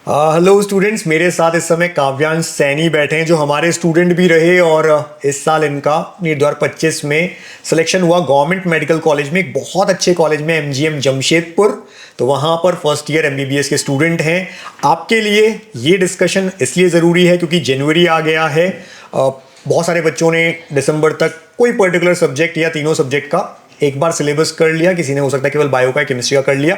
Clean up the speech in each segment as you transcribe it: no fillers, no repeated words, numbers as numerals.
Hello students, मेरे साथ इस समय काव्यांश सैनी बैठे हैं जो हमारे स्टूडेंट भी रहे और इस साल इनका नीट 2025 में सिलेक्शन हुआ गवर्नमेंट मेडिकल कॉलेज में, एक बहुत अच्छे कॉलेज में, एमजीएम जमशेदपुर। तो वहाँ पर फर्स्ट ईयर एमबीबीएस के स्टूडेंट हैं। आपके लिए ये डिस्कशन इसलिए ज़रूरी है क्योंकि जनवरी आ गया है। बहुत सारे बच्चों ने दिसंबर तक कोई पर्टिकुलर सब्जेक्ट या तीनों सब्जेक्ट का एक बार सिलेबस कर लिया, किसी ने हो सकता है केवल बायो का, केमिस्ट्री का कर लिया।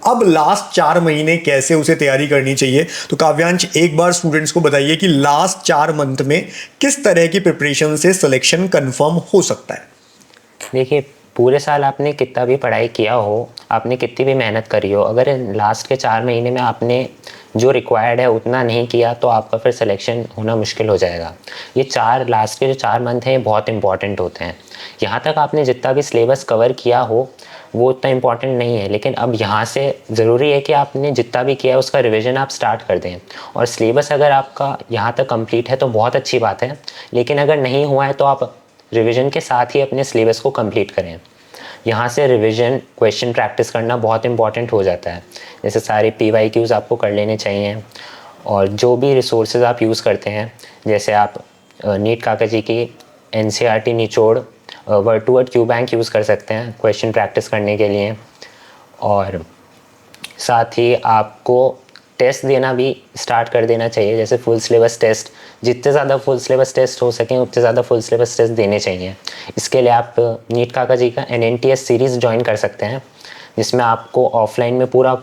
अब लास्ट 4 महीने कैसे उसे तैयारी करनी चाहिए, तो काव्यांश एक बार स्टूडेंट्स को बताइए कि लास्ट 4 मंथ में किस तरह की प्रिपरेशन से सिलेक्शन कंफर्म हो सकता है। देखिए, पूरे साल आपने कितना भी पढ़ाई किया हो, आपने कितनी भी मेहनत करी हो, अगर लास्ट के 4 महीने में आपने जो रिक्वायर्ड है उतना नहीं किया तो आपका फिर सिलेक्शन होना मुश्किल हो जाएगा। ये लास्ट के जो 4 मंथ हैं बहुत इंपॉर्टेंट होते हैं। यहाँ तक आपने जितना भी सिलेबस कवर किया हो वो उतना इम्पॉर्टेंट नहीं है, लेकिन अब यहाँ से ज़रूरी है कि आपने जितना भी किया है उसका रिवीजन आप स्टार्ट कर दें। और सिलेबस अगर आपका यहाँ तक कंप्लीट है तो बहुत अच्छी बात है, लेकिन अगर नहीं हुआ है तो आप रिवीजन के साथ ही अपने सिलेबस को कंप्लीट करें। यहाँ से रिवीजन, क्वेश्चन प्रैक्टिस करना बहुत इंपॉर्टेंट हो जाता है। जैसे सारे PYQs आपको कर लेने चाहिए, और जो भी रिसोर्सेज आप यूज़ करते हैं, जैसे आप नीट काका जी की NCERT निचोड़ word to word Q bank use कर सकते हैं क्वेश्चन प्रैक्टिस करने के लिए। और साथ ही आपको टेस्ट देना भी स्टार्ट कर देना चाहिए, जैसे फुल सिलेबस टेस्ट। जितने ज़्यादा फुल सिलेबस टेस्ट हो सकें उतने ज़्यादा फुल सिलेबस टेस्ट देने चाहिए। इसके लिए आप नीट काका जी का NNTS सीरीज़ ज्वाइन कर सकते हैं, जिसमें आपको ऑफलाइन में पूरा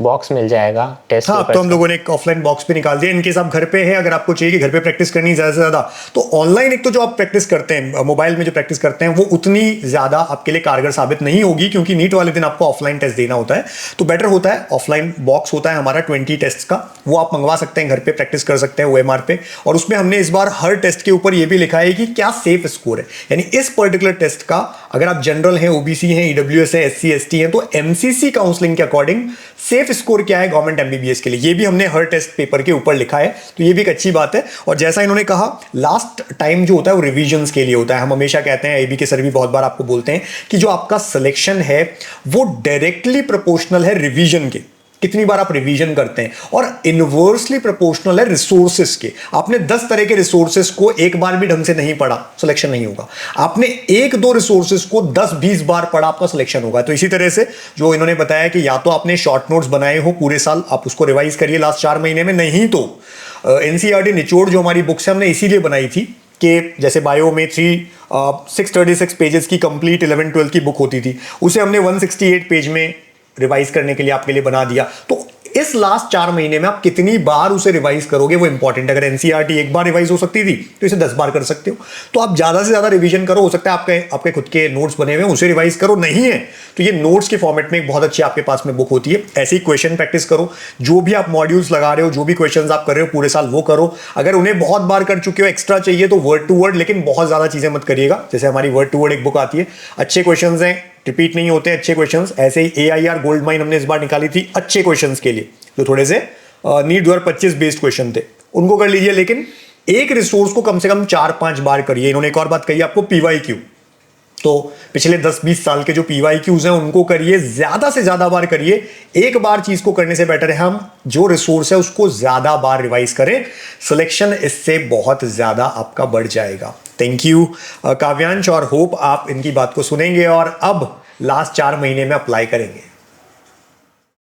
बॉक्स मिल जाएगा टेस्ट। हाँ, तो हम लोगों ने एक ऑफलाइन बॉक्स भी निकाल दिया। इनकेस आप घर पे हैं, अगर आपको चाहिए कि घर पे प्रैक्टिस करनी ज़्यादा से ज़्यादा, तो ऑनलाइन एक तो जो आप प्रैक्टिस करते हैं, मोबाइल में जो प्रैक्टिस करते हैं, वो उतनी ज़्यादा आपके लिए कारगर साबित नहीं होगी, क्योंकि नीट वाले दिन आपको ऑफलाइन टेस्ट देना होता है। तो बेटर होता है ऑफलाइन बॉक्स होता है हमारा 20 टेस्ट का, वो आप मंगवा सकते हैं, घर पे प्रैक्टिस कर सकते हैं OMR पे। और उसमें हमने इस बार हर टेस्ट के ऊपर ये भी लिखा है कि क्या सेफ स्कोर है, यानी इस पर्टिकुलर टेस्ट का अगर आप जनरल हैं, OBC हैं, EWS है, SC ST हैं, तो MCC काउंसलिंग के अकॉर्डिंग सेफ स्कोर क्या है गवर्नमेंट MBBS के लिए, ये भी हमने हर टेस्ट पेपर के ऊपर लिखा है। तो ये भी एक अच्छी बात है। और जैसा इन्होंने कहा, लास्ट टाइम जो होता है वो रिवीजन्स के लिए होता है। हम हमेशा कहते हैं, AB के सर भी बहुत बार आपको बोलते हैं कि जो आपका सिलेक्शन है वो डायरेक्टली प्रोपोर्शनल है रिवीजन के, कितनी बार आप रिवीजन करते हैं, और इनवर्सली प्रोपोर्शनल है रिसोर्सेस के। आपने 10 तरह के रिसोर्सेस को एक बार भी ढंग से नहीं पढ़ा, सिलेक्शन नहीं होगा। आपने 1-2 रिसोर्सेस को 10-20 बार पढ़ा, आपका सिलेक्शन होगा। तो इसी तरह से जो इन्होंने बताया कि या तो आपने शॉर्ट नोट्स बनाए हो पूरे साल, आप उसको रिवाइज करिए लास्ट 4 महीने में, नहीं तो NCERT निचोड़ जो हमारी बुक्स है हमने इसीलिए बनाई थी कि जैसे बायो में 636 पेजेस की कंप्लीट 11-12 की बुक होती थी, उसे हमने 168 पेज में रिवाइज करने के लिए आपके लिए बना दिया। तो इस लास्ट 4 महीने में आप कितनी बार उसे रिवाइज करोगे वो इंपॉर्टेंट है। अगर NCERT एक बार रिवाइज हो सकती थी तो इसे 10 बार कर सकते हो। तो आप ज्यादा से ज्यादा रिवीजन करो। हो सकता है आपके खुद के नोट्स बने हुए हैं, उसे रिवाइज करो। नहीं है तो ये नोट्स के फॉर्मेट में एक बहुत अच्छी आपके पास में बुक होती है, ऐसे ही क्वेश्चन प्रैक्टिस करो। जो भी आप मॉड्यूल्स लगा रहे हो, जो भी क्वेश्चन आप कर रहे हो पूरे साल, वो करो। अगर उन्हें बहुत बार कर चुके हो, एक्स्ट्रा चाहिए तो वर्ड टू वर्ड, लेकिन बहुत ज्यादा चीजें मत करिएगा। जैसे हमारी वर्ड टू वर्ड एक बुक आती है, अच्छे क्वेश्चंस हैं, रिपीट नहीं होते अच्छे क्वेश्चंस। ऐसे ही AIR गोल्ड माइन हमने इस बार निकाली थी अच्छे क्वेश्चंस के लिए, जो थोड़े से नीट 2025 बेस्ड क्वेश्चन थे, उनको कर लीजिए। लेकिन एक रिसोर्स को कम से कम 4-5 बार करिए। इन्होंने एक और बात कही आपको, PYQ, तो पिछले 10-20 साल के जो PYQs हैं उनको करिए, ज्यादा से ज्यादा बार करिए। एक बार चीज को करने से बेटर है हम जो रिसोर्स है उसको ज्यादा बार रिवाइज करें। सिलेक्शन इससे बहुत ज्यादा आपका बढ़ जाएगा। थैंक यू काव्यांश, और होप आप इनकी बात को सुनेंगे और अब लास्ट 4 महीने में अप्लाई करेंगे।